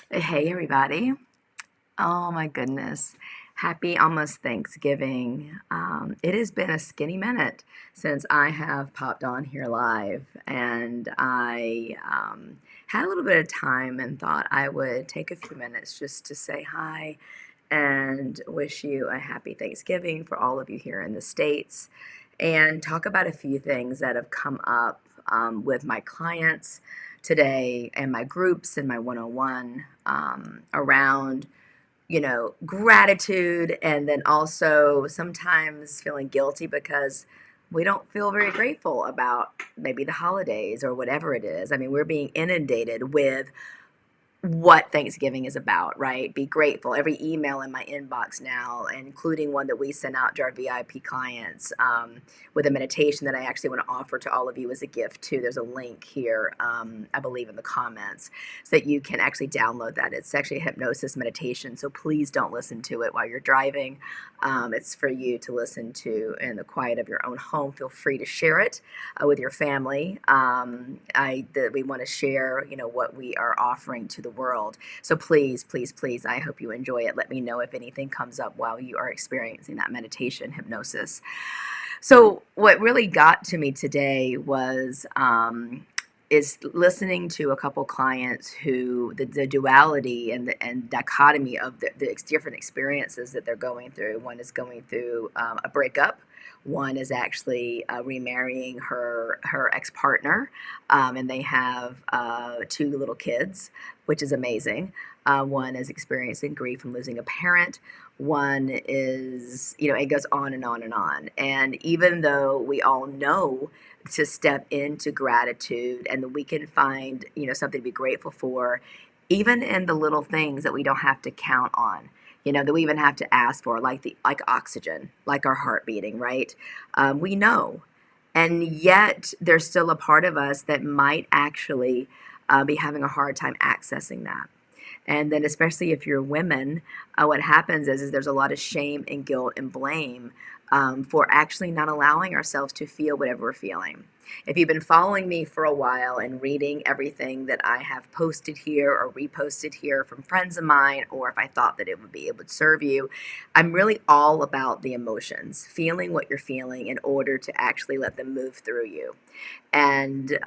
Hey, everybody. Oh, my goodness. Happy almost Thanksgiving. It has been a skinny minute since I have popped on here live, and I had a little bit of time and thought I would take a few minutes just to say hi and wish you a happy Thanksgiving for all of you here in the States and talk about a few things that have come up with my clients today and my groups and my one-on-one around gratitude, and then also sometimes feeling guilty because we don't feel very grateful about maybe the holidays or whatever it is. I mean, we're being inundated with what Thanksgiving is about, right? Be grateful. Every email in my inbox now, including one that we sent out to our VIP clients with a meditation that I actually want to offer to all of you as a gift too. There's a link here, I believe, in the comments, so that you can actually download that. It's actually a hypnosis meditation, so please don't listen to it while you're driving. It's for you to listen to in the quiet of your own home. Feel free to share it with your family. We want to share, what we are offering to the world. So please, please, please, I hope you enjoy it. Let me know if anything comes up while you are experiencing that meditation hypnosis. So what really got to me today was is listening to a couple clients who the duality and dichotomy of the different experiences that they're going through. One is going through a breakup. One is actually remarrying her ex-partner, and they have two little kids, which is amazing. One is experiencing grief from losing a parent. One is, it goes on and on and on. And even though we all know to step into gratitude and that we can find, something to be grateful for, even in the little things that we don't have to count on, that we even have to ask for, like oxygen, like our heart beating, right? We know. And yet there's still a part of us that might actually be having a hard time accessing that. And then especially if you're women, what happens is there's a lot of shame and guilt and blame for actually not allowing ourselves to feel whatever we're feeling. If you've been following me for a while and reading everything that I have posted here or reposted here from friends of mine, or if I thought that it would serve you, I'm really all about the emotions, feeling what you're feeling in order to actually let them move through you. And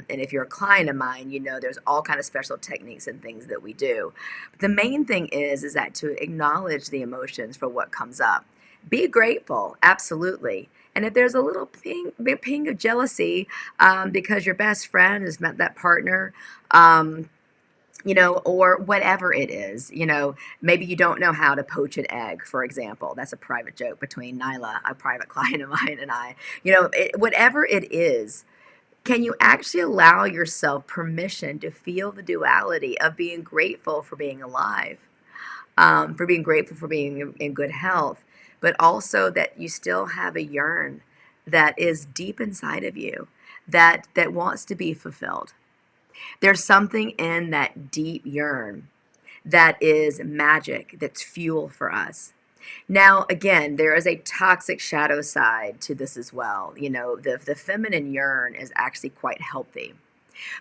if you're a client of mine, there's all kind of special techniques and things that we do. But the main thing is that to acknowledge the emotions for what comes up. Be grateful, absolutely. And if there's a little ping of jealousy because your best friend has met that partner, or whatever it is, maybe you don't know how to poach an egg, for example. That's a private joke between Nyla, a private client of mine, and I. Whatever it is, can you actually allow yourself permission to feel the duality of being grateful for being alive, for being grateful for being in good health, but also that you still have a yearn that is deep inside of you that wants to be fulfilled. There's something in that deep yearn that is magic, that's fuel for us. Now, again, there is a toxic shadow side to this as well. The feminine yearn is actually quite healthy.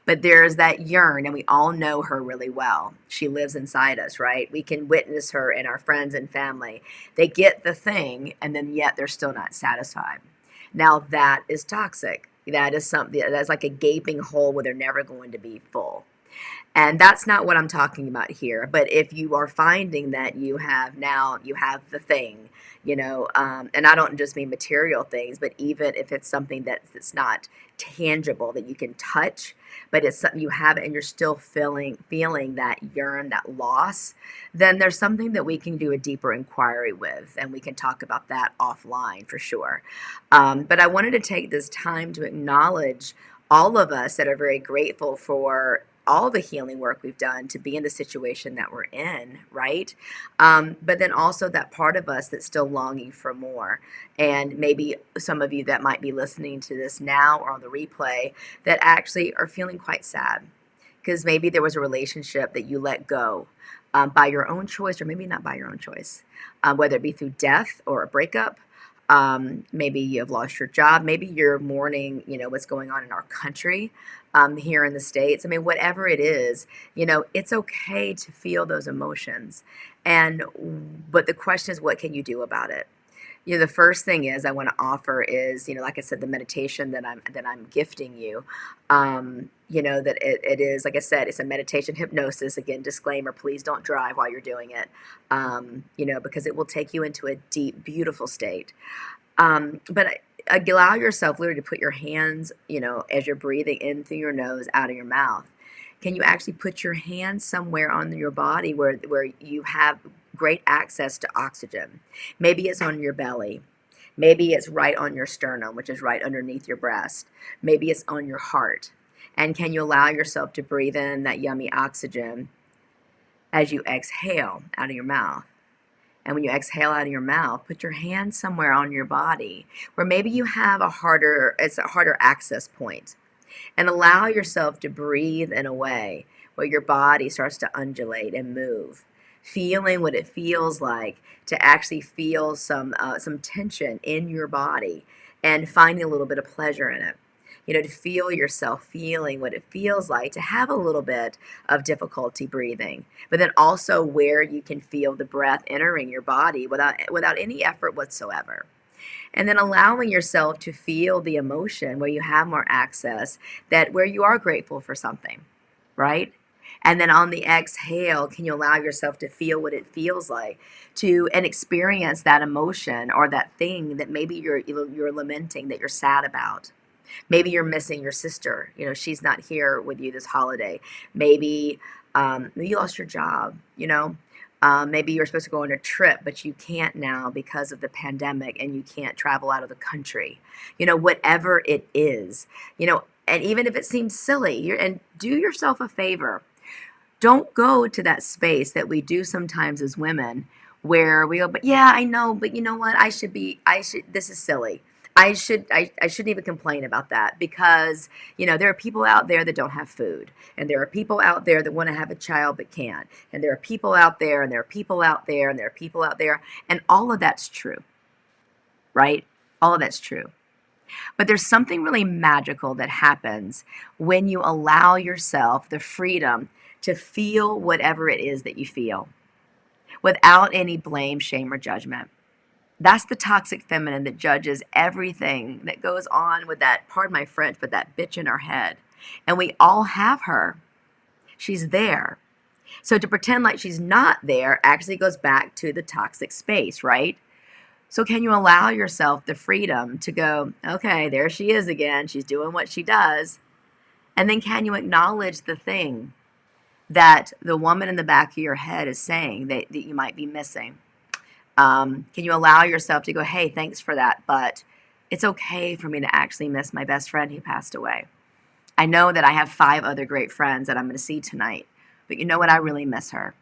But there's that yearn, and we all know her really well. She lives inside us, right? We can witness her in our friends and family. They get the thing, and then yet they're still not satisfied. Now, that is toxic. That is something that's like a gaping hole where they're never going to be full. And that's not what I'm talking about here. But if you are finding that you have the thing, and I don't just mean material things, but even if it's something that's not tangible that you can touch, but it's something you have and you're still feeling that yearn, that loss, then there's something that we can do a deeper inquiry with, and we can talk about that offline for sure. But I wanted to take this time to acknowledge all of us that are very grateful for all the healing work we've done to be in the situation that we're in, right? But then also that part of us that's still longing for more. And maybe some of you that might be listening to this now or on the replay that actually are feeling quite sad because maybe there was a relationship that you let go by your own choice, or maybe not by your own choice, whether it be through death or a breakup. Maybe you have lost your job. Maybe you're mourning, what's going on in our country, here in the States. I mean, whatever it is, it's okay to feel those emotions. But the question is, what can you do about it? The first thing is I want to offer is, like I said, the meditation that I'm gifting you. That it is, like I said, it's a meditation hypnosis. Again, disclaimer, please don't drive while you're doing it. Because it will take you into a deep, beautiful state. But allow yourself literally to put your hands, as you're breathing in through your nose, out of your mouth. Can you actually put your hands somewhere on your body where you have great access to oxygen? Maybe it's on your belly. Maybe it's right on your sternum, which is right underneath your breast. Maybe it's on your heart. And can you allow yourself to breathe in that yummy oxygen as you exhale out of your mouth? And when you exhale out of your mouth, put your hand somewhere on your body where maybe you have it's a harder access point. And allow yourself to breathe in a way where your body starts to undulate and move, feeling what it feels like to actually feel some tension in your body and finding a little bit of pleasure in it. To feel yourself feeling what it feels like to have a little bit of difficulty breathing, but then also where you can feel the breath entering your body without any effort whatsoever. And then allowing yourself to feel the emotion where you have more access, that where you are grateful for something, right? And then on the exhale, can you allow yourself to feel what it feels like and experience that emotion or that thing that maybe you're lamenting, that you're sad about. Maybe you're missing your sister. She's not here with you this holiday. Maybe you lost your job, maybe you're supposed to go on a trip, but you can't now because of the pandemic and you can't travel out of the country. Whatever it is, and even if it seems silly, and do yourself a favor. Don't go to that space that we do sometimes as women where we go, but yeah, I know, but you know what? This is silly. I shouldn't even complain about that because, there are people out there that don't have food, and there are people out there that want to have a child but can't, and there are people out there, and there are people out there, and there are people out there, and all of that's true, right? All of that's true. But there's something really magical that happens when you allow yourself the freedom to feel whatever it is that you feel without any blame, shame, or judgment. That's the toxic feminine that judges everything that goes on with that, pardon my French, but that bitch in our head. And we all have her. She's there. So to pretend like she's not there actually goes back to the toxic space, right? So can you allow yourself the freedom to go, okay, there she is again. She's doing what she does. And then can you acknowledge the thing that the woman in the back of your head is saying that you might be missing? Can you allow yourself to go, hey, thanks for that, but it's okay for me to actually miss my best friend who passed away. I know that I have 5 other great friends that I'm going to see tonight, but you know what? I really miss her.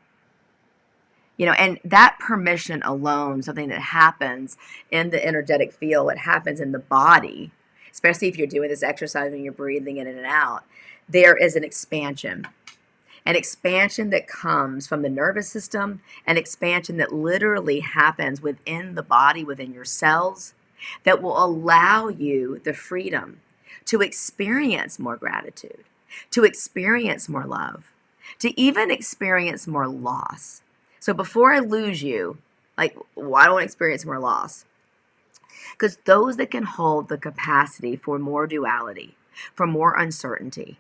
And that permission alone, something that happens in the energetic field, what happens in the body, especially if you're doing this exercise and you're breathing in and out, there is an expansion. An expansion that comes from the nervous system, an expansion that literally happens within the body, within your cells, that will allow you the freedom to experience more gratitude, to experience more love, to even experience more loss. So before I lose you, why don't I experience more loss? Because those that can hold the capacity for more duality, for more uncertainty,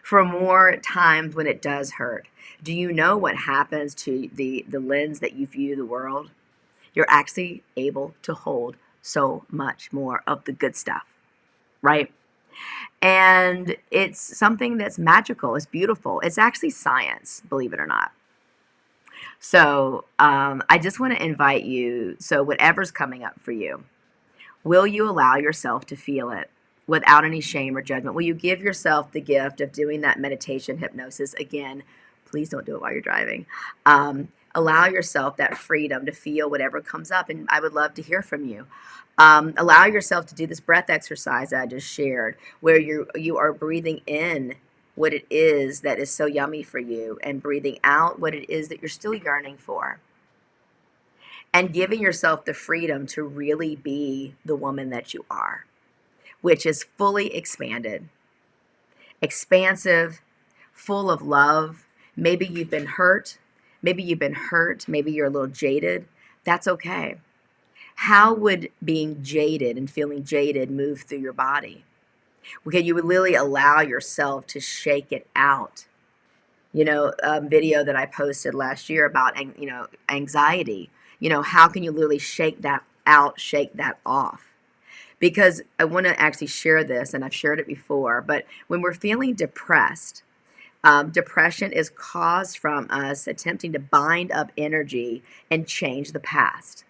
for more times when it does hurt. Do you know what happens to the lens that you view the world? You're actually able to hold so much more of the good stuff, right? And it's something that's magical. It's beautiful. It's actually science, believe it or not. So I just want to invite you, so whatever's coming up for you, will you allow yourself to feel it without any shame or judgment? Will you give yourself the gift of doing that meditation hypnosis? Again, please don't do it while you're driving. Allow yourself that freedom to feel whatever comes up, and I would love to hear from you. Allow yourself to do this breath exercise that I just shared, where you are breathing in what it is that is so yummy for you and breathing out what it is that you're still yearning for. and giving yourself the freedom to really be the woman that you are, which is fully expanded, expansive, full of love. Maybe you've been hurt. Maybe you've been hurt. Maybe you're a little jaded. That's okay. How would being jaded and feeling jaded move through your body? Can you really allow yourself to shake it out? Video that I posted last year about, anxiety. How can you literally shake that out, shake that off? Because I want to actually share this, and I've shared it before, but when we're feeling depressed, depression is caused from us attempting to bind up energy and change the past.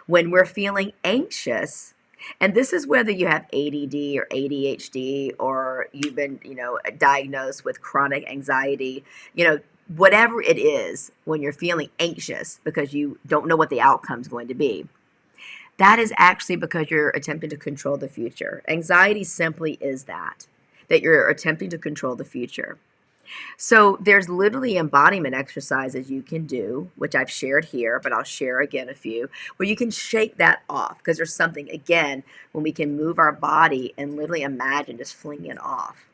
When we're feeling anxious, and this is whether you have ADD or ADHD or you've been, diagnosed with chronic anxiety, whatever it is, when you're feeling anxious because you don't know what the outcome is going to be, that is actually because you're attempting to control the future. Anxiety simply is that you're attempting to control the future. So there's literally embodiment exercises you can do, which I've shared here, but I'll share again a few, where you can shake that off, because there's something, again, when we can move our body and literally imagine just flinging it off.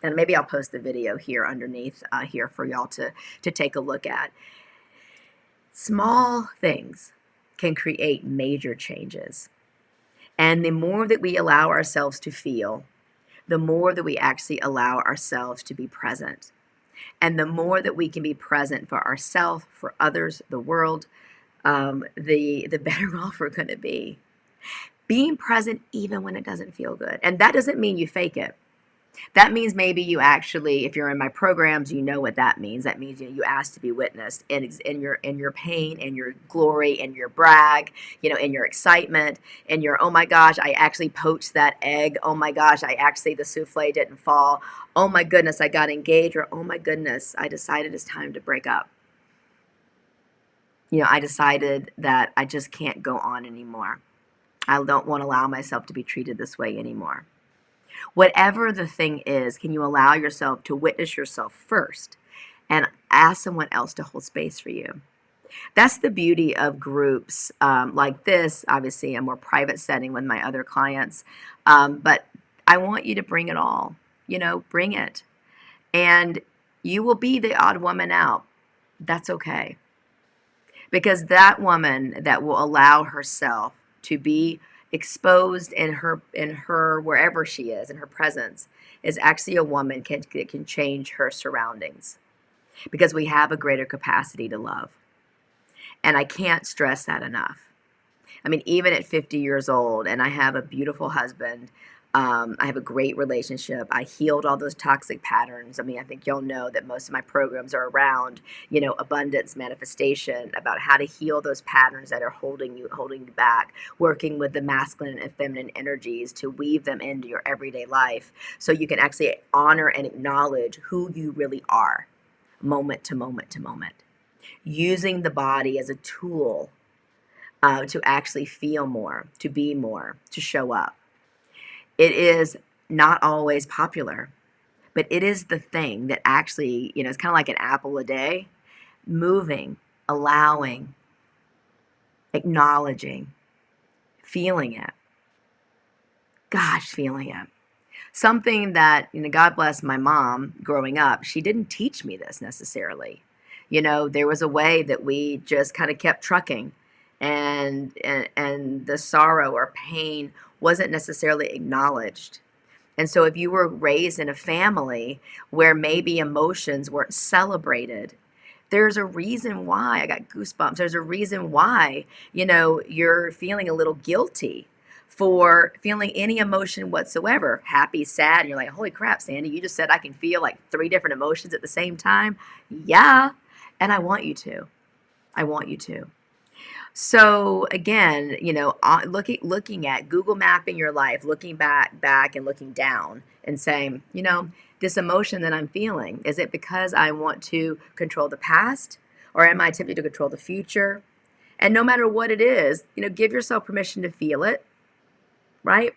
And maybe I'll post the video here underneath here for y'all to take a look at. Small things can create major changes. And the more that we allow ourselves to feel, the more that we actually allow ourselves to be present. And the more that we can be present for ourselves, for others, the world, the better off we're going to be. Being present even when it doesn't feel good. And that doesn't mean you fake it. That means maybe you actually, if you're in my programs, you know what that means. That means you ask to be witnessed in your pain, in your glory, in your brag, in your excitement, in your, oh my gosh, I actually poached that egg. Oh my gosh, the souffle didn't fall. Oh my goodness, I got engaged. Or oh my goodness, I decided it's time to break up. I decided that I just can't go on anymore. I don't want to allow myself to be treated this way anymore. Whatever the thing is, can you allow yourself to witness yourself first and ask someone else to hold space for you? That's the beauty of groups like this. Obviously, a more private setting with my other clients. But I want you to bring it all. Bring it. And you will be the odd woman out. That's okay. Because that woman that will allow herself to be exposed in her wherever she is, in her presence, is actually a woman that can change her surroundings, because we have a greater capacity to love. And I can't stress that enough. I mean, even at 50 years old, and I have a beautiful husband, I have a great relationship. I healed all those toxic patterns. I mean, I think y'all know that most of my programs are around, abundance, manifestation, about how to heal those patterns that are holding you back, working with the masculine and feminine energies to weave them into your everyday life so you can actually honor and acknowledge who you really are, moment to moment to moment, using the body as a tool to actually feel more, to be more, to show up. It is not always popular, but it is the thing that actually, it's kind of like an apple a day, moving, allowing, acknowledging, feeling it. Gosh, feeling it. Something that, God bless my mom growing up, she didn't teach me this necessarily. There was a way that we just kind of kept trucking, and the sorrow or pain wasn't necessarily acknowledged. And so if you were raised in a family where maybe emotions weren't celebrated, there's a reason why, I got goosebumps, there's a reason why, you're feeling a little guilty for feeling any emotion whatsoever, happy, sad, and you're like, holy crap, Sandy, you just said I can feel like 3 different emotions at the same time. Yeah, and I want you to. I want you to. So again, looking at Google mapping your life, looking back and looking down and saying, this emotion that I'm feeling, is it because I want to control the past, or am I attempting to control the future? And no matter what it is, give yourself permission to feel it, right?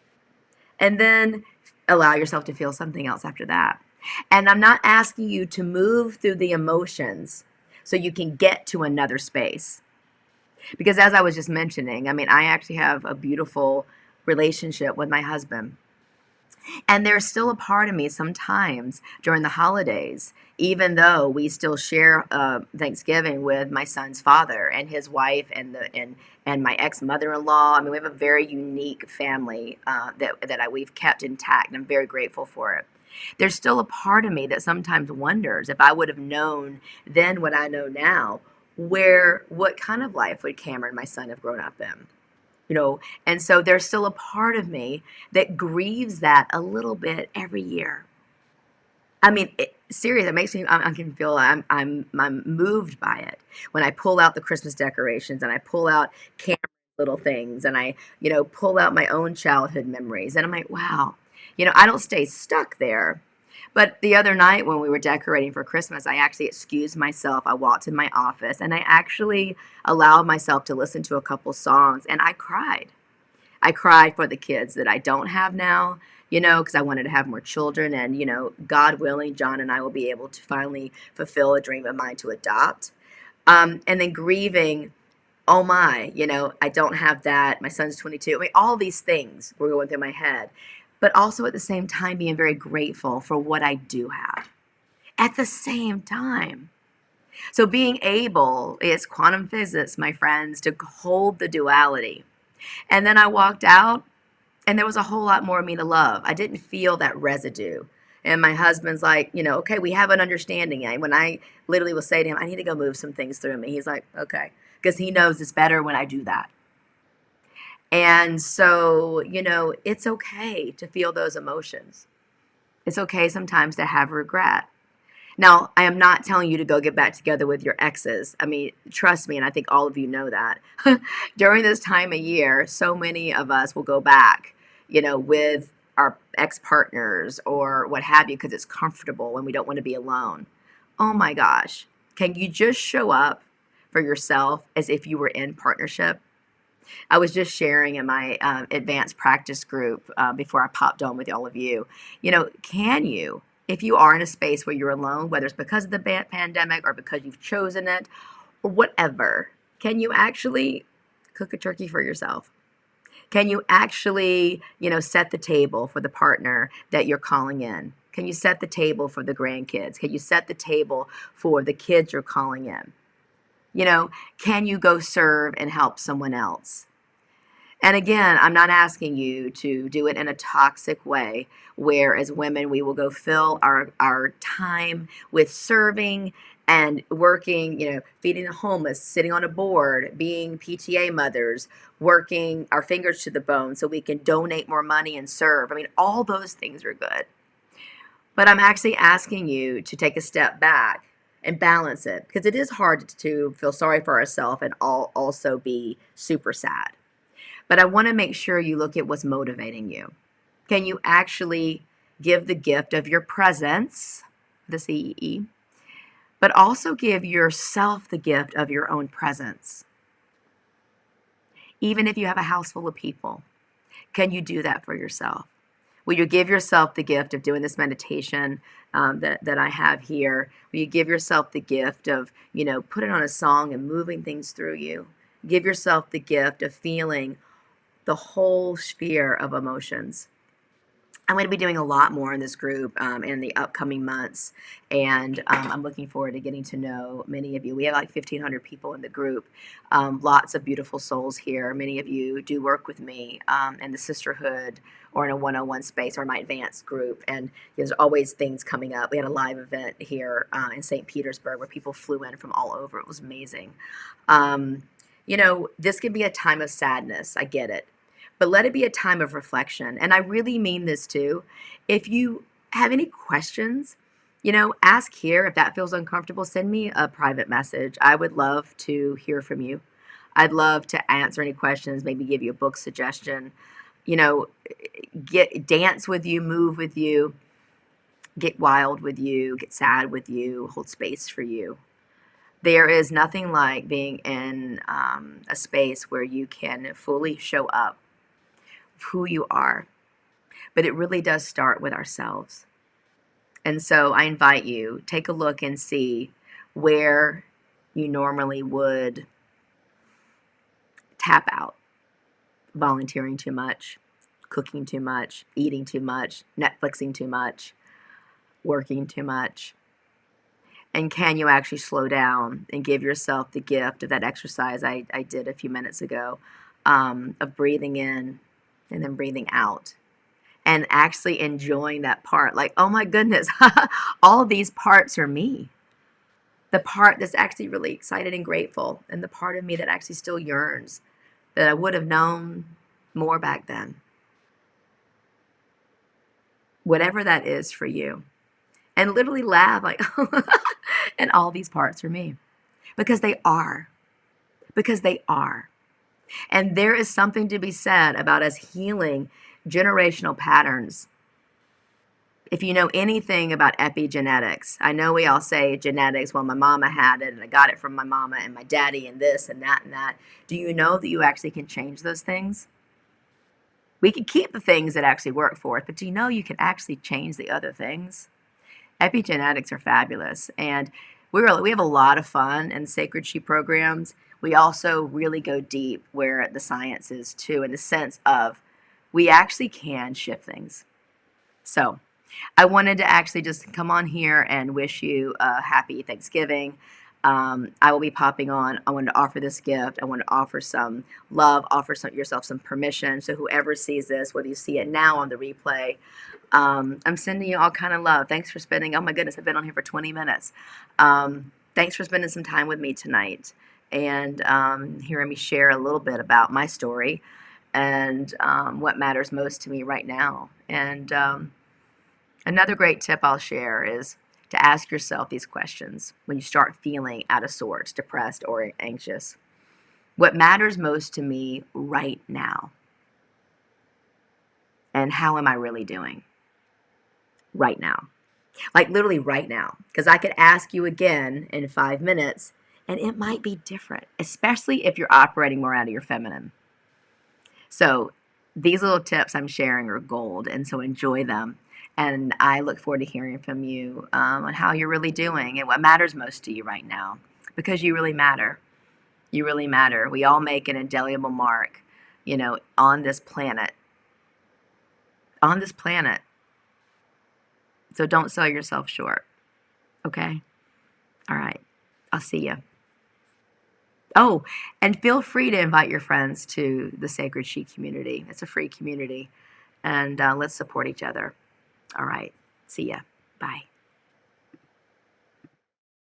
And then allow yourself to feel something else after that. And I'm not asking you to move through the emotions so you can get to another space. Because as I was just mentioning, I mean, I actually have a beautiful relationship with my husband. And there's still a part of me sometimes during the holidays, even though we still share Thanksgiving with my son's father and his wife and my ex mother-in-law. I mean, we have a very unique family we've kept intact, and I'm very grateful for it. There's still a part of me that sometimes wonders if I would have known then what I know now, what kind of life would Cameron, my son, have grown up in? And so there's still a part of me that grieves that a little bit every year. I mean, serious. It makes me. I can feel. I'm moved by it when I pull out the Christmas decorations and I pull out camera little things and I, pull out my own childhood memories and I'm like, wow. I don't stay stuck there. But the other night when we were decorating for Christmas, I actually excused myself. I walked in my office and I actually allowed myself to listen to a couple songs and I cried. I cried for the kids that I don't have now, because I wanted to have more children. And, God willing, John and I will be able to finally fulfill a dream of mine to adopt. And then grieving, oh my, I don't have that. My son's 22. I mean, all these things were going through my head. But also at the same time, being very grateful for what I do have at the same time. So being able, it's quantum physics, my friends, to hold the duality. And then I walked out and there was a whole lot more of me to love. I didn't feel that residue. And my husband's like, okay, we have an understanding. And when I literally will say to him, I need to go move some things through me, he's like, okay, because he knows it's better when I do that. And so, it's okay to feel those emotions. It's okay sometimes to have regret. Now, I am not telling you to go get back together with your exes. I mean, trust me, and I think all of you know that. During this time of year, so many of us will go back, with our ex-partners or what have you, because it's comfortable and we don't want to be alone. Oh my gosh. Can you just show up for yourself as if you were in partnership? I was just sharing in my advanced practice group before I popped on with all of you. Can you, if you are in a space where you're alone, whether it's because of the pandemic or because you've chosen it or whatever, can you actually cook a turkey for yourself? Can you actually, set the table for the partner that you're calling in? Can you set the table for the grandkids? Can you set the table for the kids you're calling in? Can you go serve and help someone else? And again, I'm not asking you to do it in a toxic way where as women we will go fill our time with serving and working, feeding the homeless, sitting on a board, being PTA mothers, working our fingers to the bone so we can donate more money and serve. I mean, all those things are good. But I'm actually asking you to take a step back and balance it because it is hard to feel sorry for ourselves and also be super sad. But I want to make sure you look at what's motivating you. Can you actually give the gift of your presence, the CEE, but also give yourself the gift of your own presence? Even if you have a house full of people, can you do that for yourself? Will you give yourself the gift of doing this meditation that I have here? Will you give yourself the gift of, putting on a song and moving things through you? Give yourself the gift of feeling the whole sphere of emotions. I'm going to be doing a lot more in this group in the upcoming months, and I'm looking forward to getting to know many of you. We have like 1,500 people in the group, lots of beautiful souls here. Many of you do work with me in the sisterhood or in a one-on-one space or my advanced group, and there's always things coming up. We had a live event here in St. Petersburg where people flew in from all over. It was amazing. This can be a time of sadness. I get it. But let it be a time of reflection. And I really mean this too. If you have any questions, ask here. If that feels uncomfortable, send me a private message. I would love to hear from you. I'd love to answer any questions, maybe give you a book suggestion, dance with you, move with you, get wild with you, get sad with you, hold space for you. There is nothing like being in a space where you can fully show up who you are, but it really does start with ourselves. And so I invite you, take a look and see where you normally would tap out. Volunteering too much, cooking too much, eating too much, Netflixing too much, working too much. And can you actually slow down and give yourself the gift of that exercise I did a few minutes ago, of breathing in and then breathing out, and actually enjoying that part? Like, oh my goodness, all of these parts are me. The part that's actually really excited and grateful, and the part of me that actually still yearns that I would have known more back then. Whatever that is for you. And literally laugh like, and all these parts are me. Because they are. Because they are. And there is something to be said about us healing generational patterns. If you know anything about epigenetics, I know we all say genetics, well, my mama had it and I got it from my mama and my daddy and this and that and that. Do you know that you actually can change those things? We can keep the things that actually work for us, but do you know you can actually change the other things? Epigenetics are fabulous, and we have a lot of fun in Sacred Sheep programs. We also really go deep where the science is too, in the sense of we actually can shift things. So I wanted to actually just come on here and wish you a happy Thanksgiving. I will be popping on. I wanted to offer this gift. I want to offer some love, offer yourself some permission. So whoever sees this, whether you see it now on the replay, I'm sending you all kind of love. Thanks for spending, oh my goodness, I've been on here for 20 minutes. Thanks for spending some time with me tonight and hearing me share a little bit about my story and what matters most to me right now. And another great tip I'll share is to ask yourself these questions when you start feeling out of sorts, depressed or anxious. What matters most to me right now? And how am I really doing right now? Like literally right now. Because I could ask you again in 5 minutes and it might be different, especially if you're operating more out of your feminine. So these little tips I'm sharing are gold, and so enjoy them. And I look forward to hearing from you on how you're really doing and what matters most to you right now. Because you really matter. You really matter. We all make an indelible mark, on this planet. On this planet. So don't sell yourself short. Okay? All right. I'll see you. Oh, and feel free to invite your friends to the Sacred Sheep community. It's a free community. And let's support each other. All right. See ya. Bye.